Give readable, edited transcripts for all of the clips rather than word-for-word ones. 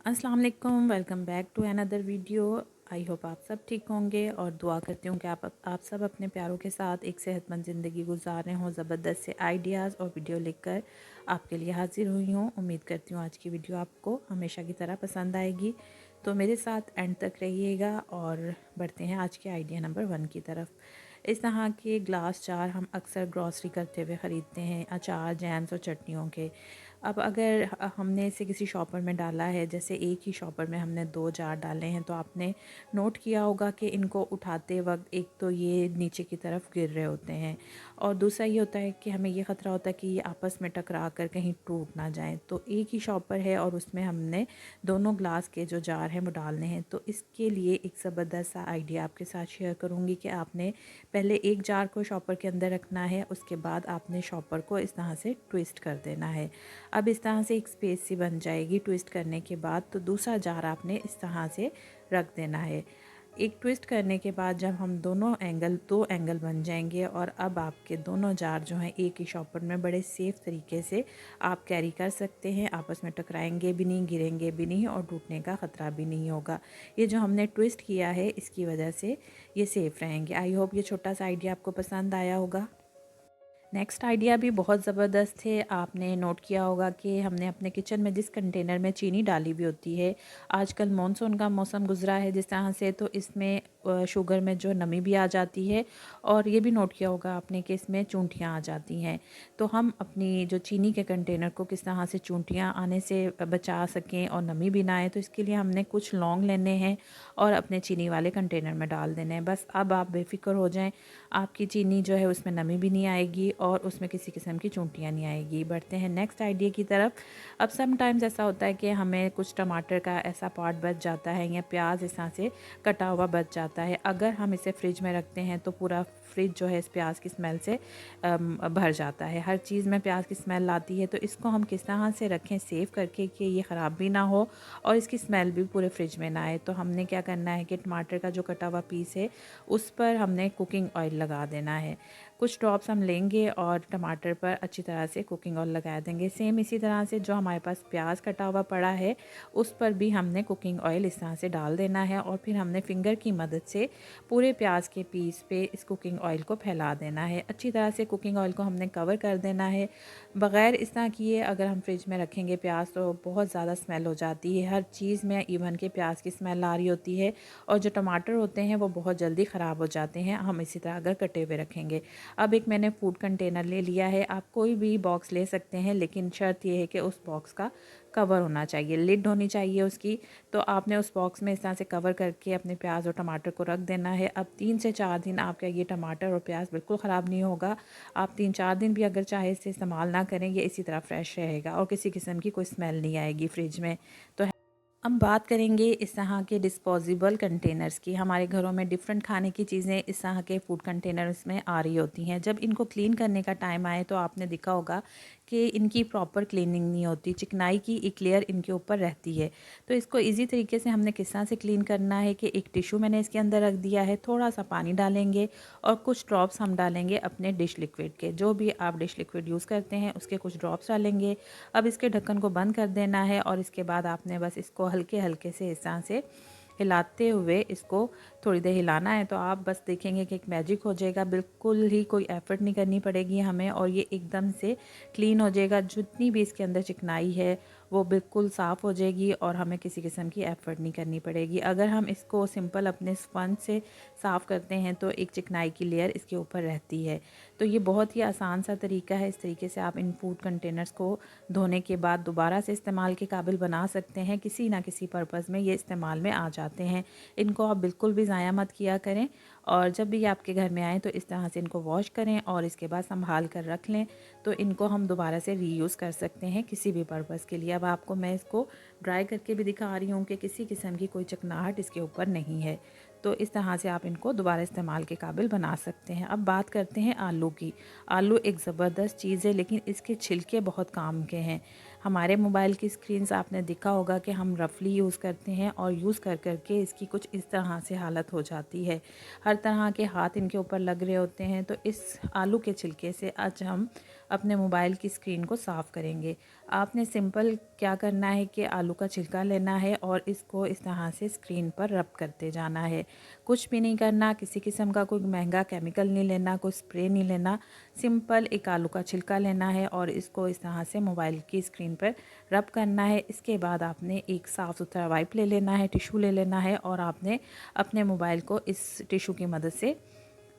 अस्सलाम वालेकुम, welcome back to another video. I hope आप सब ठीक होंगे और दुआ करती हूँ कि आप सब अपने प्यारों के साथ एक सेहतमंद ज़िंदगी गुजार रहे हों। ज़बरदस्त से आइडियाज़ और वीडियो लेकर आपके लिए हाजिर हुई हूँ। उम्मीद करती हूँ आज की वीडियो आपको हमेशा की तरह पसंद आएगी, तो मेरे साथ एंड तक रहिएगा और बढ़ते हैं आज के आइडिया नंबर 1 की तरफ। इस तरह के ग्लास जार हम अक्सर ग्रॉसरी करते हुए ख़रीदते हैं, अचार, जैम्स और चटनियों के। अब अगर हमने इसे किसी शॉपर में डाला है, जैसे एक ही शॉपर में हमने 2 जार डाले हैं, तो आपने नोट किया होगा कि इनको उठाते वक्त एक तो ये नीचे की तरफ गिर रहे होते हैं और दूसरा ये होता है कि हमें ये ख़तरा होता है कि ये आपस में टकरा कर कहीं टूट ना जाएं। तो एक ही शॉपर है और उसमें हमने दोनों ग्लास के जो जार हैं वो डालने हैं। तो इसके लिए एक ज़बरदस्त सा आइडिया आपके साथ शेयर करूँगी कि आपने पहले एक जार को शॉपर के अंदर रखना है, उसके बाद आपने शॉपर को इस तरह से ट्विस्ट कर देना है। अब इस तरह से एक स्पेस सी बन जाएगी ट्विस्ट करने के बाद। तो दूसरा जार आपने इस तरह से रख देना है। एक ट्विस्ट करने के बाद जब हम दो एंगल बन जाएंगे और अब आपके दोनों जार जो हैं एक ही शॉपर में बड़े सेफ़ तरीके से आप कैरी कर सकते हैं। आपस में टकराएंगे भी नहीं, गिरेंगे भी नहीं और टूटने का ख़तरा भी नहीं होगा। ये जो हमने ट्विस्ट किया है इसकी वजह से ये सेफ़ रहेंगे। आई होप ये छोटा सा आइडिया आपको पसंद आया होगा। नेक्स्ट आइडिया भी बहुत ज़बरदस्त है। आपने नोट किया होगा कि हमने अपने किचन में जिस कंटेनर में चीनी डाली हुई होती है, आजकल मॉनसून का मौसम गुज़रा है जिस तरह से, तो इसमें शुगर में जो नमी भी आ जाती है और ये भी नोट किया होगा आपने कि इसमें चूंटियाँ आ जाती हैं। तो हम अपनी जो चीनी के कंटेनर को किस तरह से चूंटियाँ आने से बचा सकें और नमी भी ना आए, तो इसके लिए हमने कुछ लौंग लेने हैं और अपने चीनी वाले कंटेनर में डाल देने हैं। बस अब आप बेफ़िक्र हो जाएं, आपकी चीनी जो है उसमें नमी भी नहीं आएगी और उसमें किसी किस्म की चूंटियाँ नहीं आएगी। बढ़ते हैं नेक्स्ट आइडिया की तरफ। अब समटाइम्स ऐसा होता है कि हमें कुछ टमाटर का ऐसा पार्ट बच जाता है या प्याज इस तरह से कटा हुआ बच जाता है। अगर हम इसे फ्रिज में रखते हैं तो पूरा फ्रिज जो है इस प्याज की स्मेल से भर जाता है। हर चीज़ में प्याज की स्मेल आती है। तो इसको हम किस तरह से रखें सेव करके कि ये ख़राब भी ना हो और इसकी स्मेल भी पूरे फ्रिज में ना आए। तो हमने क्या करना है कि टमाटर का जो कटा हुआ पीस है उस पर हमने कुकिंग ऑयल लगा देना है। कुछ ड्रॉप्स हम लेंगे और टमाटर पर अच्छी तरह से कुकिंग ऑयल लगा देंगे। सेम इसी तरह से जो हमारे पास प्याज कटा हुआ पड़ा है उस पर भी हमने कुकिंग ऑयल इस तरह से डाल देना है और फिर हमने फिंगर की मदद से पूरे प्याज के पीस पे इस कुकिंग ऑयल को फैला देना है। अच्छी तरह से कुकिंग ऑयल को हमने कवर कर देना है। बग़ैर इस तरह किए अगर हम फ्रिज में रखेंगे प्याज तो बहुत ज़्यादा स्मेल हो जाती है। हर चीज़ में इवन के प्याज की स्मेल आ रही होती है और जो टमाटर होते हैं वो बहुत जल्दी ख़राब हो जाते हैं हम इसी तरह अगर कटे हुए रखेंगे। अब एक मैंने फूड कंटेनर ले लिया है। आप कोई भी बॉक्स ले सकते हैं, लेकिन शर्त यह है कि उस बॉक्स का कवर होना चाहिए, लिड होनी चाहिए उसकी। तो आपने उस बॉक्स में इस तरह से कवर करके अपने प्याज और टमाटर को रख देना है। अब 3 से 4 दिन आपका ये टमाटर और प्याज बिल्कुल ख़राब नहीं होगा। आप 3-4 दिन भी अगर चाहे इसे इस्तेमाल ना करें, ये इसी तरह फ्रेश रहेगा और किसी किस्म की कोई स्मेल नहीं आएगी फ्रिज में। तो अब बात करेंगे इस तरह के डिस्पोजेबल कंटेनर्स की। हमारे घरों में डिफरेंट खाने की चीज़ें इस तरह के फूड कंटेनर्स में आ रही होती हैं। जब इनको क्लीन करने का टाइम आए तो आपने देखा होगा कि इनकी प्रॉपर क्लीनिंग नहीं होती, चिकनाई की एक लेयर इनके ऊपर रहती है। तो इसको इजी तरीके से हमने किस तरह से क्लीन करना है कि एक टिश्यू मैंने इसके अंदर रख दिया है, थोड़ा सा पानी डालेंगे और कुछ ड्रॉप्स हम डालेंगे अपने डिश लिक्विड के। जो भी आप डिश लिक्विड यूज़ करते हैं उसके कुछ ड्रॉप्स डालेंगे। अब इसके ढक्कन को बंद कर देना है और इसके बाद आपने बस इसको हल्के हल्के से इस तरह से हिलाते हुए इसको थोड़ी देर हिलाना है। तो आप बस देखेंगे कि एक मैजिक हो जाएगा। बिल्कुल ही कोई एफ़र्ट नहीं करनी पड़ेगी हमें और ये एकदम से क्लीन हो जाएगा। जितनी भी इसके अंदर चिकनाई है वो बिल्कुल साफ़ हो जाएगी और हमें किसी किस्म की एफ़र्ट नहीं करनी पड़ेगी। अगर हम इसको सिंपल अपने स्पंज से साफ़ करते हैं तो एक चिकनाई की लेयर इसके ऊपर रहती है। तो ये बहुत ही आसान सा तरीका है। इस तरीके से आप इन फूड कंटेनर्स को धोने के बाद दोबारा से इस्तेमाल के काबिल बना सकते हैं। किसी ना किसी पर्पज़ में ये इस्तेमाल में आ जाते हैं। इनको आप बिल्कुल भी ज़ाया मत किया करें और जब भी आपके घर में आए तो इस तरह से इनको वॉश करें और इसके बाद संभाल कर रख लें। तो इनको हम दोबारा से रीयूज़ कर सकते हैं किसी भी पर्पज़ के लिए। अब आपको मैं इसको ड्राई करके भी दिखा रही हूँ कि किसी किस्म की कोई चिकनाहट इसके ऊपर नहीं है। तो इस तरह से आप इनको दोबारा इस्तेमाल के काबिल बना सकते हैं। अब बात करते हैं आलू की। आलू एक ज़बरदस्त चीज़ है लेकिन इसके छिलके बहुत काम के हैं। हमारे मोबाइल की स्क्रीन्स आपने देखा होगा कि हम रफली यूज़ करते हैं और यूज़ कर के इसकी कुछ इस तरह से हालत हो जाती है। हर तरह के हाथ इनके ऊपर लग रहे होते हैं। तो इस आलू के छिलके से आज हम अपने मोबाइल की स्क्रीन को साफ़ करेंगे। आपने सिंपल क्या करना है कि आलू का छिलका लेना है और इसको इस तरह से स्क्रीन पर रब करते जाना है। कुछ भी नहीं करना, किसी किस्म का कोई महंगा केमिकल नहीं लेना, कोई स्प्रे नहीं लेना। सिंपल एक आलू का छिलका लेना है और इसको इस तरह से मोबाइल की स्क्रीन पर रब करना है। इसके बाद आपने एक साफ़ सुथरा वाइप ले लेना है, टिशू ले लेना है और आपने अपने मोबाइल को इस टिशू की मदद से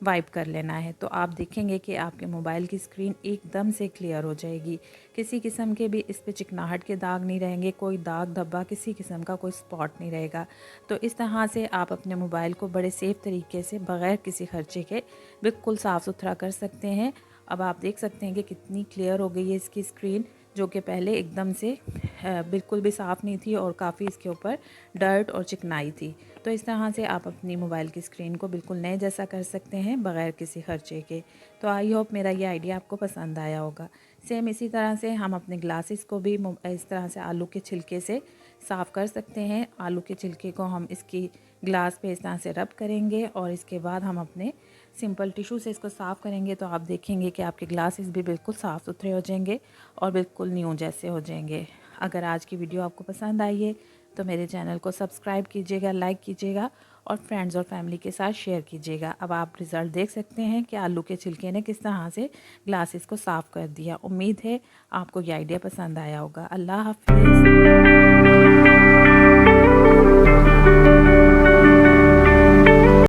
वाइप कर लेना है। तो आप देखेंगे कि आपके मोबाइल की स्क्रीन एकदम से क्लियर हो जाएगी। किसी किस्म के भी इस पे चिकनाहट के दाग नहीं रहेंगे, कोई दाग धब्बा किसी किस्म का कोई स्पॉट नहीं रहेगा। तो इस तरह से आप अपने मोबाइल को बड़े सेफ़ तरीके से बग़ैर किसी खर्चे के बिल्कुल साफ़ सुथरा कर सकते हैं। अब आप देख सकते हैं कि कितनी क्लियर हो गई है इसकी स्क्रीन, जो कि पहले एकदम से बिल्कुल भी साफ़ नहीं थी और काफ़ी इसके ऊपर डर्ट और चिकनाई थी। तो इस तरह से आप अपनी मोबाइल की स्क्रीन को बिल्कुल नए जैसा कर सकते हैं बग़ैर किसी खर्चे के। तो आई होप मेरा ये आइडिया आपको पसंद आया होगा। सेम इसी तरह से हम अपने ग्लासेस को भी इस तरह से आलू के छिलके से साफ़ कर सकते हैं। आलू के छिलके को हम इसकी ग्लास पे इस तरह से रब करेंगे और इसके बाद हम अपने सिंपल टिशू से इसको साफ़ करेंगे तो आप देखेंगे कि आपके ग्लासेस भी बिल्कुल साफ़ सुथरे हो जाएंगे और बिल्कुल न्यू जैसे हो जाएंगे। अगर आज की वीडियो आपको पसंद आई है तो मेरे चैनल को सब्सक्राइब कीजिएगा, लाइक कीजिएगा और फ्रेंड्स और फैमिली के साथ शेयर कीजिएगा। अब आप रिज़ल्ट देख सकते हैं कि आलू के छिलके ने किस तरह से ग्लासेस को साफ़ कर दिया। उम्मीद है आपको ये आइडिया पसंद आया होगा। अल्लाह हाफ़िज़।